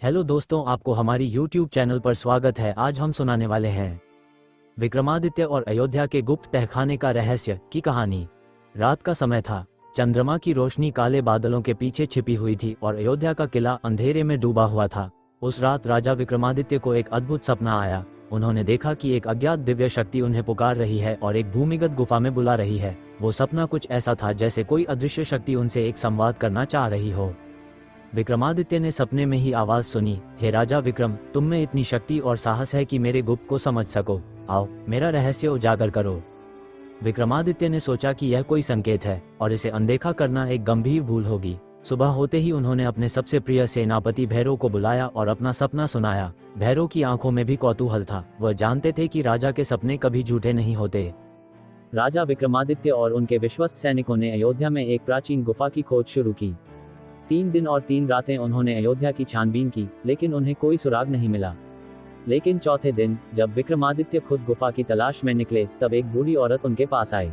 Hello दोस्तों, आपको हमारी YouTube चैनल पर स्वागत है। आज हम सुनाने वाले हैं विक्रमादित्य और अयोध्या के गुप्त तहखाने का रहस्य की कहानी। रात का समय था। चंद्रमा की रोशनी काले बादलों के पीछे छिपी हुई थी और अयोध्या का किला अंधेरे में डूबा हुआ था। उस रात राजा विक्रमादित्य को एक अद्भुत सपना आया। उन्होंने देखा कि एक अज्ञात दिव्य शक्ति उन्हें पुकार रही है और एक भूमिगत गुफा में बुला रही है। वो सपना कुछ ऐसा था जैसे कोई अदृश्य शक्ति उनसे एक संवाद करना चाह रही हो। विक्रमादित्य ने सपने में ही आवाज सुनी, हे राजा विक्रम, तुम में इतनी शक्ति और साहस है कि मेरे गुप्त को समझ सको। आओ, मेरा रहस्य उजागर करो। विक्रमादित्य ने सोचा कि यह कोई संकेत है और इसे अनदेखा करना एक गंभीर भूल होगी। सुबह होते ही उन्होंने अपने सबसे प्रिय सेनापति भैरव को बुलाया और अपना सपना सुनाया। भैरव की आंखों में भी कौतूहल था। वह जानते थे कि राजा के सपने कभी झूठे नहीं होते। राजा विक्रमादित्य और उनके विश्वस्त सैनिकों ने अयोध्या में एक प्राचीन गुफा की खोज शुरू की। 3 दिन और 3 रातें उन्होंने अयोध्या की छानबीन की, लेकिन उन्हें कोई सुराग नहीं मिला। लेकिन चौथे दिन जब विक्रमादित्य खुद गुफा की तलाश में निकले, तब एक बूढ़ी औरत उनके पास आई।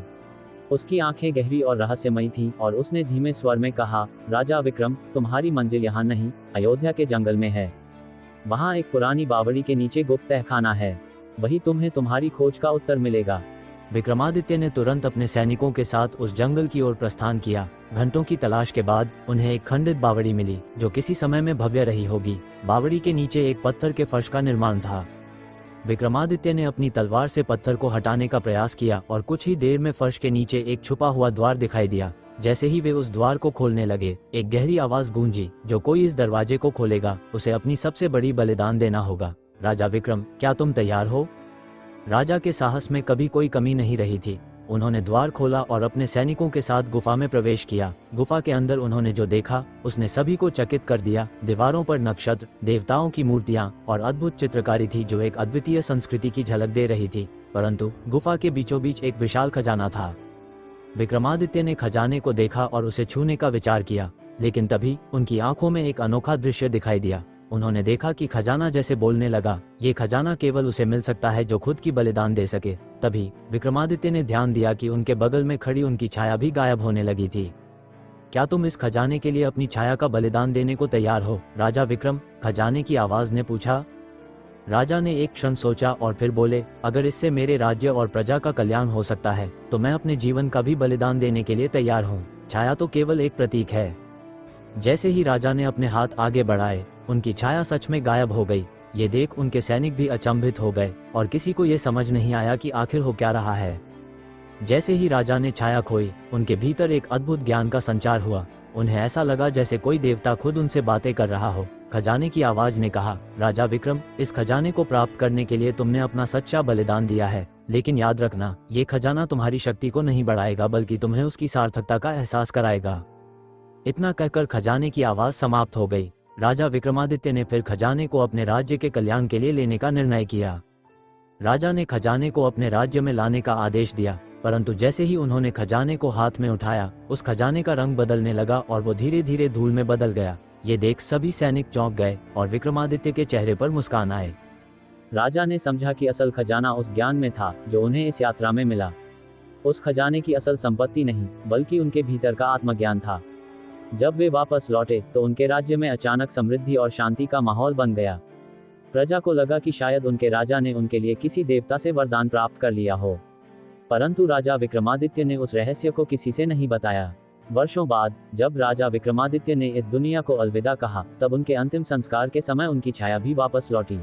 उसकी आंखें गहरी और रहस्यमयी थीं और उसने धीमे स्वर में कहा, राजा विक्रम, तुम्हारी मंजिल यहाँ नहीं, अयोध्या के जंगल में है। वहाँ एक पुरानी बावड़ी के नीचे गुप्त तहखाना है। वही तुम्हें तुम्हारी खोज का उत्तर मिलेगा। विक्रमादित्य ने तुरंत अपने सैनिकों के साथ उस जंगल की ओर प्रस्थान किया। घंटों की तलाश के बाद उन्हें एक खंडित बावड़ी मिली, जो किसी समय में भव्य रही होगी। बावड़ी के नीचे एक पत्थर के फर्श का निर्माण था। विक्रमादित्य ने अपनी तलवार से पत्थर को हटाने का प्रयास किया और कुछ ही देर में फर्श के नीचे एक छुपा हुआ द्वार दिखाई दिया। जैसे ही वे उस द्वार को खोलने लगे, एक गहरी आवाज गूंजी, जो कोई इस दरवाजे को खोलेगा उसे अपनी सबसे बड़ी बलिदान देना होगा। राजा विक्रम, क्या तुम तैयार हो? राजा के साहस में कभी कोई कमी नहीं रही थी। उन्होंने द्वार खोला और अपने सैनिकों के साथ गुफा में प्रवेश किया। गुफा के अंदर उन्होंने जो देखा उसने सभी को चकित कर दिया। दीवारों पर नक्षत्र, देवताओं की मूर्तियां और अद्भुत चित्रकारी थी, जो एक अद्वितीय संस्कृति की झलक दे रही थी। परंतु गुफा के बीचों बीच एक विशाल खजाना था। विक्रमादित्य ने खजाने को देखा और उसे छूने का विचार किया, लेकिन तभी उनकी आंखों में एक अनोखा दृश्य दिखाई दिया। उन्होंने देखा कि खजाना जैसे बोलने लगा, ये खजाना केवल उसे मिल सकता है जो खुद की बलिदान दे सके। तभी विक्रमादित्य ने ध्यान दिया कि उनके बगल में खड़ी उनकी छाया भी गायब होने लगी थी। क्या तुम इस खजाने के लिए अपनी छाया का बलिदान देने को तैयार हो, राजा विक्रम? खजाने की आवाज ने पूछा। राजा ने एक क्षण सोचा और फिर बोले, अगर इससे मेरे राज्य और प्रजा का कल्याण हो सकता है तो मैं अपने जीवन का भी बलिदान देने के लिए तैयार हूँ। छाया तो केवल एक प्रतीक है। जैसे ही राजा ने अपने हाथ आगे बढ़ाए, उनकी छाया सच में गायब हो गई। ये देख उनके सैनिक भी अचंभित हो गए और किसी को ये समझ नहीं आया कि आखिर हो क्या रहा है। जैसे ही राजा ने छाया खोई, उनके भीतर एक अद्भुत ज्ञान का संचार हुआ। उन्हें ऐसा लगा जैसे कोई देवता खुद उनसे बातें कर रहा हो। खजाने की आवाज ने कहा, राजा विक्रम, इस खजाने को प्राप्त करने के लिए तुमने अपना सच्चा बलिदान दिया है, लेकिन याद रखना, ये खजाना तुम्हारी शक्ति को नहीं बढ़ाएगा, बल्कि तुम्हें उसकी सार्थकता का एहसास कराएगा। इतना कहकर खजाने की आवाज समाप्त हो गई। राजा विक्रमादित्य ने फिर खजाने को अपने राज्य के कल्याण के लिए लेने का निर्णय किया। राजा ने खजाने को अपने राज्य में लाने का आदेश दिया, परंतु जैसे ही उन्होंने खजाने को हाथ में उठाया, उस खजाने का रंग बदलने लगा और वो धीरे धीरे धूल में बदल गया। ये देख सभी सैनिक चौंक गए और विक्रमादित्य के चेहरे पर मुस्कान आए। राजा ने समझा कि असल खजाना उस ज्ञान में था जो उन्हें इस यात्रा में मिला। उस खजाने की असल संपत्ति नहीं, बल्कि उनके भीतर का आत्मज्ञान था। जब वे वापस लौटे तो उनके राज्य में अचानक समृद्धि और शांति का माहौल बन गया। प्रजा को लगा कि शायद उनके राजा ने उनके लिए किसी देवता से वरदान प्राप्त कर लिया हो। परंतु राजा विक्रमादित्य ने उस रहस्य को किसी से नहीं बताया। वर्षों बाद जब राजा विक्रमादित्य ने इस दुनिया को अलविदा कहा, तब उनके अंतिम संस्कार के समय उनकी छाया भी वापस लौटी।